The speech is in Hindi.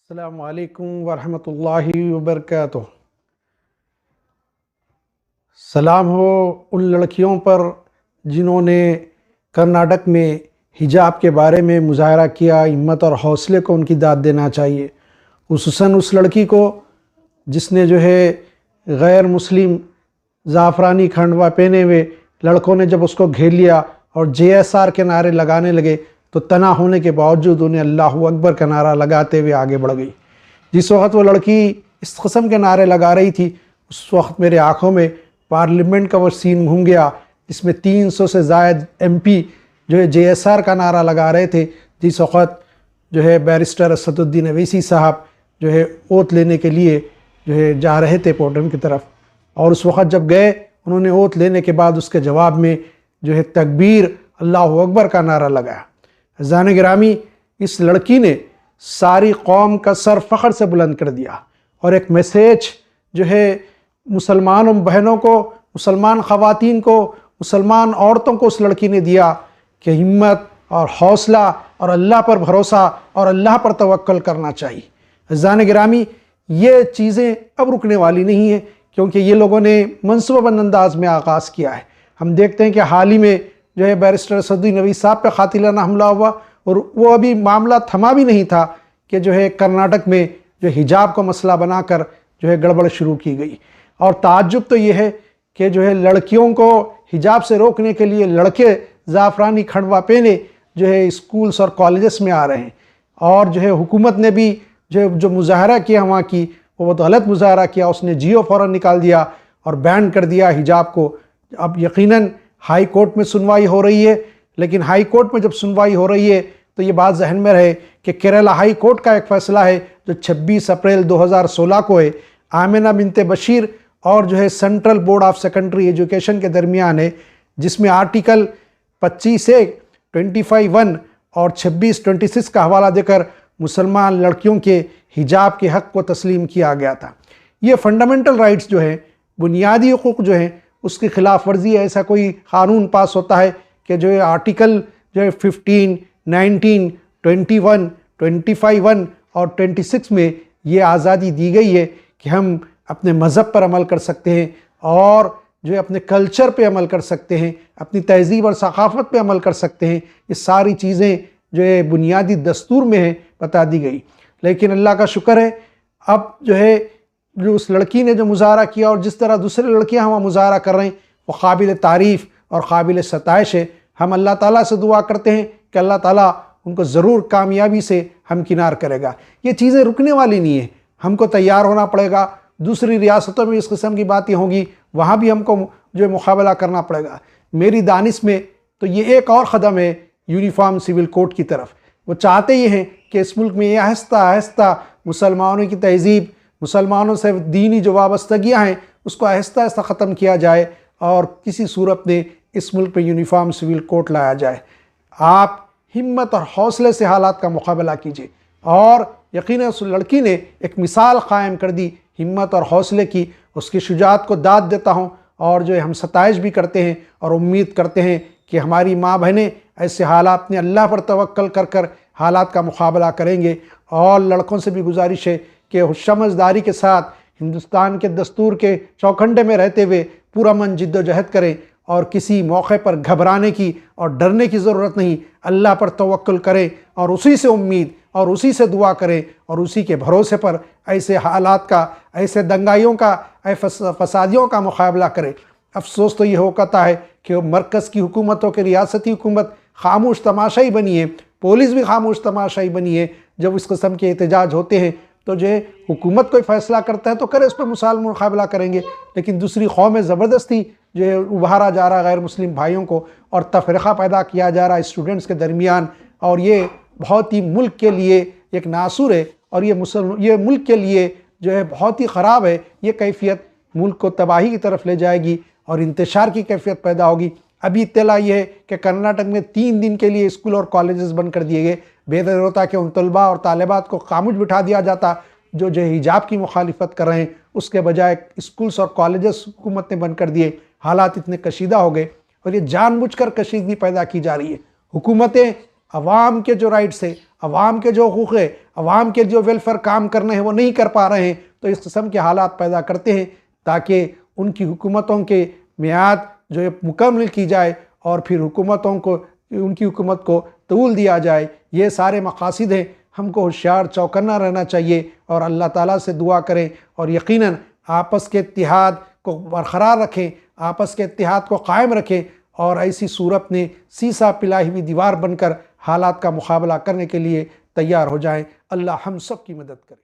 अस्सलामु अलैकुम वरहमतुल्लाहि वबरकातुह। सलाम हो उन लड़कियों पर जिन्होंने कर्नाटक में हिजाब के बारे में मुजाहरा किया। हिम्मत और हौसले को उनकी दाद देना चाहिए। खुसूसन उस लड़की को जिसने गैर मुस्लिम ज़ाफ़रानी खंडवा पहने हुए लड़कों ने जब उसको घेर लिया और JSR के नारे लगाने लगे तो तना होने के बावजूद उन्हें अल्लाहु अकबर का नारा लगाते हुए आगे बढ़ गई। जिस वक्त वो लड़की इस किस्म के नारे लगा रही थी उस वक्त मेरे आँखों में पार्लियामेंट का वो सीन घूम गया जिसमें 300 से ज़ायद MP JSR का नारा लगा रहे थे। जिस वक्त बैरिस्टर असदुद्दीन अवैसी साहब ओथ लेने के लिए जा रहे थे पोडियम की तरफ, और उस वक्त जब गए उन्होंने ओथ लेने के बाद उसके जवाब में तकबीर अल्लाहु अकबर का नारा लगाया। अज़ान गिरामी, इस लड़की ने सारी कौम का सर फ़ख्र से बुलंद कर दिया और एक मैसेज मुसलमान बहनों को, मुसलमान ख़वातीन को, मुसलमान औरतों को उस लड़की ने दिया कि हिम्मत और हौसला और अल्लाह पर भरोसा और अल्लाह पर तवक्कुल करना चाहिए। अज़ान गिरामी, ये चीज़ें अब रुकने वाली नहीं है क्योंकि ये लोगों ने मनसूबाबंद अंदाज में आगाज़ किया है। हम देखते हैं कि हाल ही में बैरिस्टर असदुद्दीन अवैसी साहब पे कातिलाना हमला हुआ और वो अभी मामला थमा भी नहीं था कि कर्नाटक में हिजाब को मसला बनाकर गड़बड़ शुरू की गई। और ताज्जुब तो ये है कि लड़कियों को हिजाब से रोकने के लिए लड़के ज़ाफ़रानी खंडवा पहने स्कूल्स और कॉलेजेस में आ रहे हैं। और हुकूमत ने भी जो मुजाहरा किया वहाँ की वो बहुत गलत मुजाहरा किया। उसने जियो फ़ौरन निकाल दिया और बैन कर दिया हिजाब को। अब यकीनन हाई कोर्ट में सुनवाई हो रही है, लेकिन हाई कोर्ट में जब सुनवाई हो रही है तो ये बात जहन में रहे कि केरला हाई कोर्ट का एक फ़ैसला है जो 26 अप्रैल 2016 को है, आमिना बिनते बशीर और central board of secondary education के दरमियान है, जिसमें आर्टिकल 25A 25(1) और 26(26) का हवाला देकर मुसलमान लड़कियों के हिजाब के हक़ को तस्लीम किया गया था। ये फंडामेंटल राइट्स बुनियादी हुकूक़ उसकी ख़िलाफ़ वर्जी है। ऐसा कोई क़ानून पास होता है कि आर्टिकल 15, 19, 21, 25(1) और 26 में ये आज़ादी दी गई है कि हम अपने मज़हब पर अमल कर सकते हैं और अपने कल्चर पे अमल कर सकते हैं, अपनी तहज़ीब और सक़ाफ़त पे अमल कर सकते हैं। ये सारी चीज़ें बुनियादी दस्तूर में है बता दी गई। लेकिन अल्लाह का शुक्र है अब उस लड़की ने जो मुजाहरा किया और जिस तरह दूसरे लड़कियां वहाँ मुजाहरा कर रही वो काबिल तारीफ़ और काबिल सताइश है। हम अल्लाह ताला से दुआ करते हैं कि अल्लाह ताला उनको ज़रूर कामयाबी से हमकिनार करेगा। ये चीज़ें रुकने वाली नहीं है, हमको तैयार होना पड़ेगा। दूसरी रियासतों में इस किस्म की बातें होंगी, वहाँ भी हमको मुकाबला करना पड़ेगा। मेरी दानिश में तो ये एक और क़दम है यूनिफॉर्म सिविल कोड की तरफ। वो चाहते ये हैं कि इस मुल्क में ये आहिस्ता आहिस्ता मुसलमानों की तहज़ीब, मुसलमानों से दीनी जो वाबस्तगियाँ हैं उसको आहिस्ता आहिस्ता ख़त्म किया जाए और किसी सूरत में इस मुल्क में यूनिफॉर्म सिविल कोड लाया जाए। आप हिम्मत और हौसले से हालात का मुकाबला कीजिए और यकीनन उस लड़की ने एक मिसाल कायम कर दी हिम्मत और हौसले की। उसकी शुजाअत को दाद देता हूँ और हम सताइश भी करते हैं और उम्मीद करते हैं कि हमारी माँ बहनें ऐसे हालात में अल्लाह पर तवक्कल कर कर हालात का मुकाबला करेंगे। और लड़कों से भी गुजारिश है कि समझदारी के साथ हिंदुस्तान के दस्तूर के चौखंडे में रहते हुए पूरा मन जिद्दोजहद करें और किसी मौके पर घबराने की और डरने की ज़रूरत नहीं। अल्लाह पर तवक्कुल करें और उसी से उम्मीद और उसी से दुआ करें और उसी के भरोसे पर ऐसे हालात का, ऐसे दंगाइयों का, ऐसे फसादियों का मुकाबला करें। अफसोस तो ये होता है कि मरकज़ की हुकूमतों की रियासती हुकूमत खामोश तमाशाई बनी है, पुलिस भी खामोश तमाशाई बनी है। जब इस किस्म के एहतजाज होते हैं तो हुकूमत कोई फ़ैसला करता है तो करे, उस पर मुकाबला करेंगे। लेकिन दूसरी कौमें ज़बरदस्ती उभारा जा रहा गैर मुस्लिम भाइयों को और तफ़रीक़ा पैदा किया जा रहा है स्टूडेंट्स के दरमियान, और ये बहुत ही मुल्क के लिए एक नासूर है और ये मुल्क के लिए बहुत ही ख़राब है। ये कैफियत मुल्क को तबाही की तरफ ले जाएगी और इंतशार की कैफियत पैदा होगी। अभी इत्तला ये है कि कर्नाटक में 3 दिन के लिए स्कूल और कॉलेजेस बंद कर दिए गए। बेहतर होता कि उन तलबा और तालिबात को खामोश बिठा दिया जाता जो हिजाब की मुखालिफत कर रहे हैं, उसके बजाय स्कूल्स और कॉलेजेस हुकूमत ने बंद कर दिए। हालात इतने कशीदा हो गए और ये जानबूझकर कशीदगी पैदा की जा रही है। हुकूमतें अवाम के जो राइट्स है, अवाम के जो हकूक़ है, अवाम के जो वेलफेयर काम करने हैं वो नहीं कर पा रहे हैं, तो इस किस्म के हालात पैदा करते हैं ताकि उनकी हुकूमतों के मियाद जो है मुकम्मल की जाए और फिर हुकूमतों को, उनकी हुकूमत को तूल दिया जाए। ये सारे मकासद हैं। हमको होशियार चौकन्ना रहना चाहिए और अल्लाह ताला से दुआ करें और यकीनन आपस के इत्तिहाद को बरकरार रखें, आपस के इत्तिहाद को कायम रखें और ऐसी सूरत में सीसा पिलाई हुई दीवार बनकर हालात का मुकाबला करने के लिए तैयार हो जाएं। अल्लाह हम सब की मदद करे।